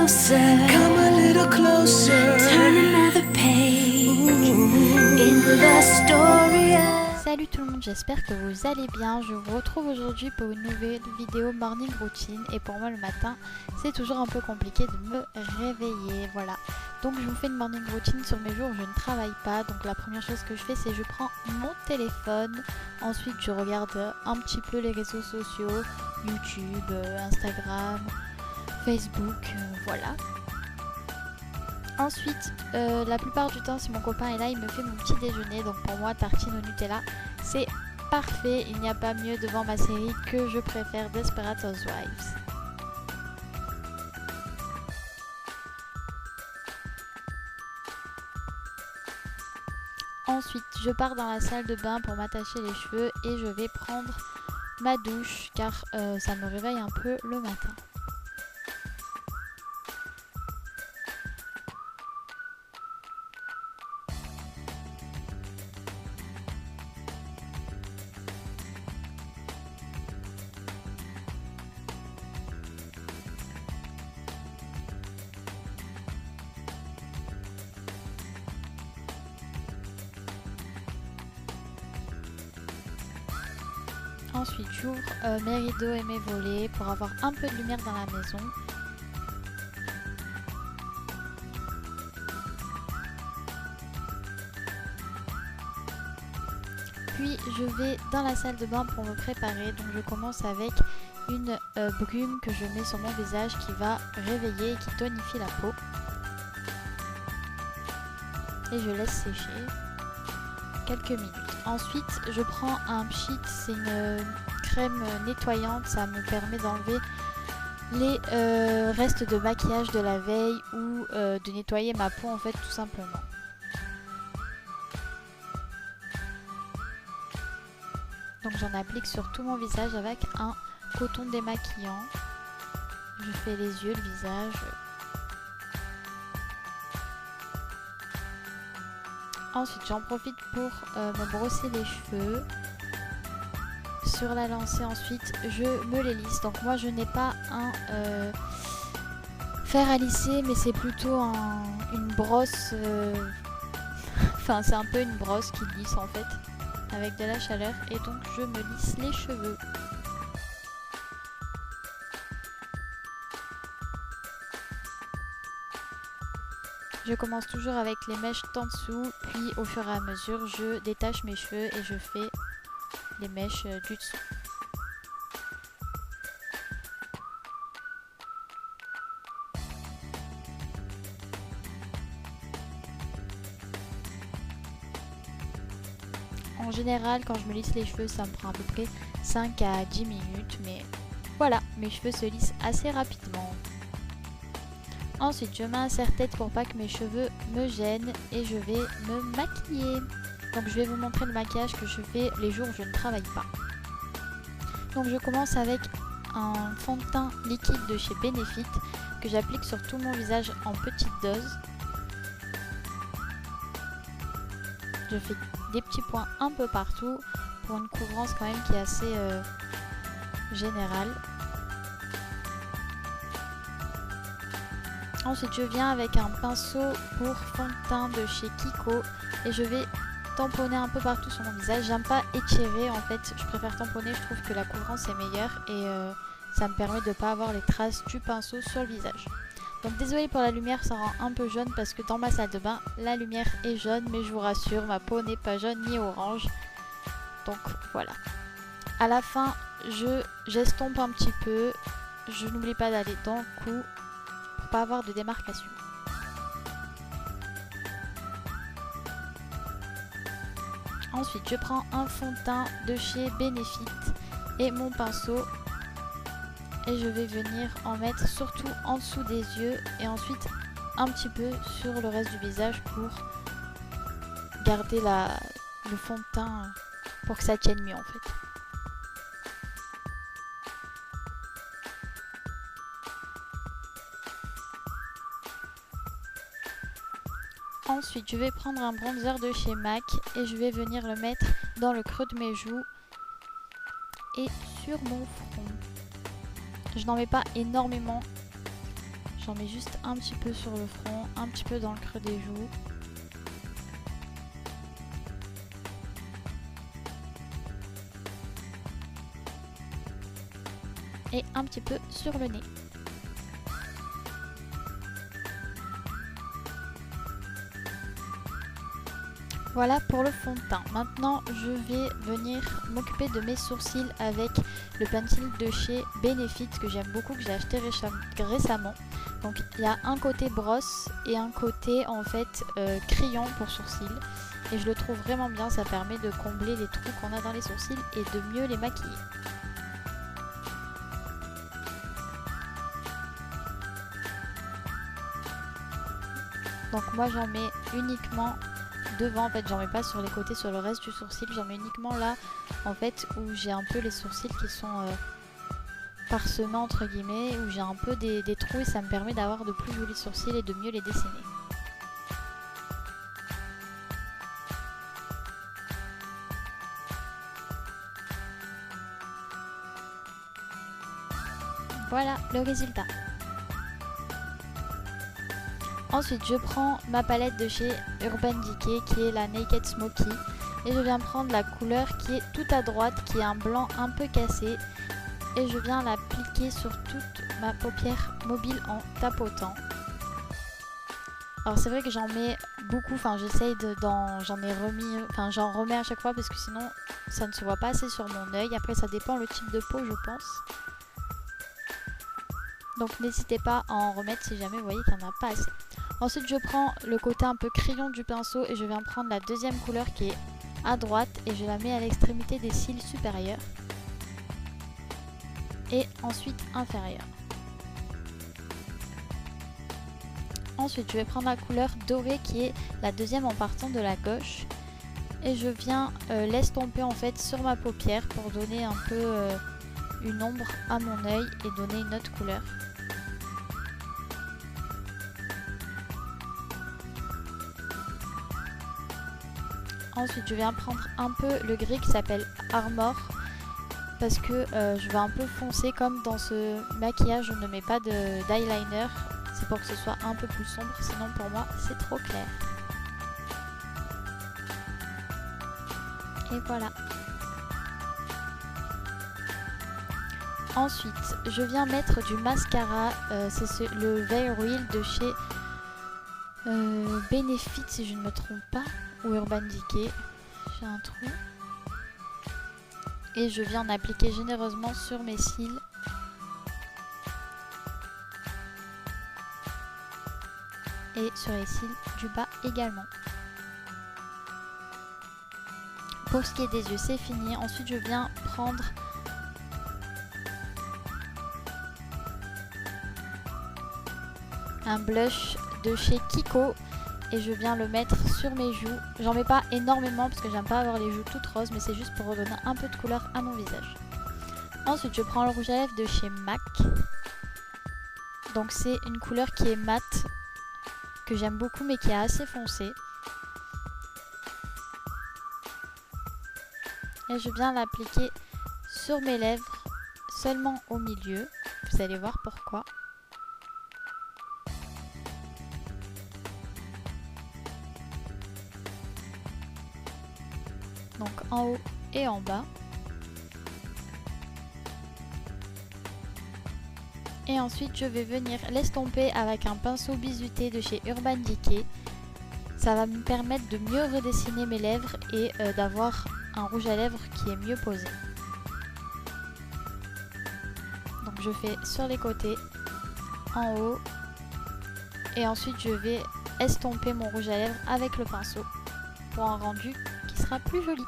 closer, come a little closer, turn another page in the story. Salut tout le monde, j'espère que vous allez bien. Je vous retrouve aujourd'hui pour une nouvelle vidéo morning routine. Et pour moi le matin, c'est toujours un peu compliqué de me réveiller. Voilà. Donc je vous fais une morning routine sur mes jours où je ne travaille pas. Donc la première chose que je fais, c'est je prends mon téléphone. Ensuite je regarde un petit peu les réseaux sociaux, YouTube, Instagram, Facebook, voilà. Ensuite, la plupart du temps, si mon copain est là, il me fait mon petit déjeuner. Donc pour moi, tartine au Nutella, c'est parfait. Il n'y a pas mieux devant ma série que je préfère Desperate Housewives. Ensuite, je pars dans la salle de bain pour m'attacher les cheveux et je vais prendre ma douche car ça me réveille un peu le matin. Ensuite, j'ouvre mes rideaux et mes volets pour avoir un peu de lumière dans la maison. Puis, je vais dans la salle de bain pour me préparer. Donc, je commence avec une brume que je mets sur mon visage qui va réveiller et qui tonifie la peau. Et je laisse sécher quelques minutes. Ensuite, je prends un pchit, c'est une crème nettoyante, ça me permet d'enlever les restes de maquillage de la veille ou de nettoyer ma peau en fait tout simplement. Donc j'en applique sur tout mon visage avec un coton démaquillant. Je fais les yeux, le visage. Ensuite, j'en profite pour me brosser les cheveux. Sur la lancée, ensuite, je me les lisse. Donc moi, je n'ai pas un fer à lisser, mais c'est plutôt une brosse. Enfin, c'est un peu une brosse qui lisse en fait, avec de la chaleur. Et donc, je me lisse les cheveux. Je commence toujours avec les mèches en dessous, puis au fur et à mesure, je détache mes cheveux et je fais les mèches du dessous. En général, quand je me lisse les cheveux, ça me prend à peu près 5 à 10 minutes, mais voilà, mes cheveux se lissent assez rapidement. Ensuite, je mets un serre-tête pour pas que mes cheveux me gênent et je vais me maquiller. Donc, je vais vous montrer le maquillage que je fais les jours où je ne travaille pas. Donc, je commence avec un fond de teint liquide de chez Benefit que j'applique sur tout mon visage en petite dose. Je fais des petits points un peu partout pour une couvrance quand même qui est assez générale. Ensuite, je viens avec un pinceau pour fond de teint de chez Kiko et je vais tamponner un peu partout sur mon visage. J'aime pas étirer en fait, je préfère tamponner, je trouve que la couvrance est meilleure et ça me permet de ne pas avoir les traces du pinceau sur le visage. Donc désolée pour la lumière, ça rend un peu jaune parce que dans ma salle de bain, la lumière est jaune, mais je vous rassure, ma peau n'est pas jaune ni orange. Donc voilà. À la fin, j'estompe un petit peu, je n'oublie pas d'aller dans le cou. Pas avoir de démarcation. Ensuite, je prends un fond de teint de chez Benefit et mon pinceau et je vais venir en mettre surtout en dessous des yeux et ensuite un petit peu sur le reste du visage pour garder le fond de teint pour que ça tienne mieux en fait. Ensuite, je vais prendre un bronzer de chez MAC et je vais venir le mettre dans le creux de mes joues et sur mon front. Je n'en mets pas énormément, J'en mets juste un petit peu sur le front, un petit peu dans le creux des joues. Et un petit peu sur le nez. Voilà pour le fond de teint. Maintenant, je vais venir m'occuper de mes sourcils avec le pencil de chez Benefit que j'aime beaucoup, que j'ai acheté récemment. Donc il y a un côté brosse et un côté en fait crayon pour sourcils. Et je le trouve vraiment bien, ça permet de combler les trous qu'on a dans les sourcils et de mieux les maquiller. Donc moi j'en mets uniquement devant, en fait j'en mets pas sur les côtés, sur le reste du sourcil, j'en mets uniquement là en fait où j'ai un peu les sourcils qui sont parsemés entre guillemets, où j'ai un peu des trous et ça me permet d'avoir de plus jolis sourcils et de mieux les dessiner. Voilà le résultat. Ensuite, je prends ma palette de chez Urban Decay qui est la Naked Smoky et je viens prendre la couleur qui est tout à droite, qui est un blanc un peu cassé, et je viens l'appliquer sur toute ma paupière mobile en tapotant. Alors c'est vrai que j'en mets beaucoup, enfin j'essaye j'en remets à chaque fois parce que sinon ça ne se voit pas assez sur mon œil. Après ça dépend le type de peau je pense. Donc n'hésitez pas à en remettre si jamais vous voyez qu'il n'y en a pas assez. Ensuite je prends le côté un peu crayon du pinceau et je viens prendre la deuxième couleur qui est à droite et je la mets à l'extrémité des cils supérieurs. Et ensuite inférieur. Ensuite je vais prendre la couleur dorée qui est la deuxième en partant de la gauche. Et je viens l'estomper en fait sur ma paupière pour donner un peu une ombre à mon œil et donner une autre couleur. Ensuite je viens prendre un peu le gris qui s'appelle Armor parce que je vais un peu foncer, comme dans ce maquillage je ne mets pas d'eyeliner, c'est pour que ce soit un peu plus sombre, sinon pour moi c'est trop clair. Et voilà. Ensuite je viens mettre du mascara, c'est le Veil Real de chez Benefit si je ne me trompe pas, ou Urban Decay, j'ai un trou. Et je viens en appliquer généreusement sur mes cils. Et sur les cils du bas également. Pour ce qui est des yeux, c'est fini. Ensuite, je viens prendre un blush de chez Kiko. Et je viens le mettre sur mes joues. J'en mets pas énormément parce que j'aime pas avoir les joues toutes roses, mais c'est juste pour redonner un peu de couleur à mon visage. Ensuite je prends le rouge à lèvres de chez MAC. Donc c'est une couleur qui est mate, que j'aime beaucoup mais qui est assez foncée. Et je viens l'appliquer sur mes lèvres, seulement au milieu. Vous allez voir pourquoi. Donc en haut et en bas. Et ensuite je vais venir l'estomper avec un pinceau bizuté de chez Urban Decay. Ça va me permettre de mieux redessiner mes lèvres et d'avoir un rouge à lèvres qui est mieux posé. Donc je fais sur les côtés, en haut. Et ensuite je vais estomper mon rouge à lèvres avec le pinceau pour un rendu qui sera plus joli.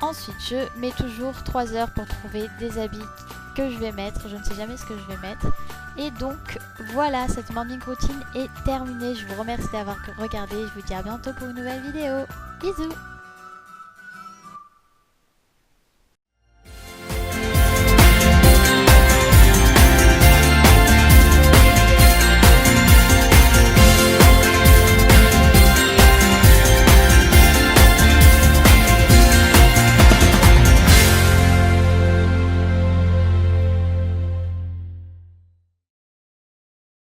Ensuite je mets toujours 3 heures pour trouver des habits que je vais mettre, je ne sais jamais ce que je vais mettre. Et donc voilà, cette morning routine est terminée. Je vous remercie d'avoir regardé, je vous dis à bientôt pour une nouvelle vidéo. Bisous.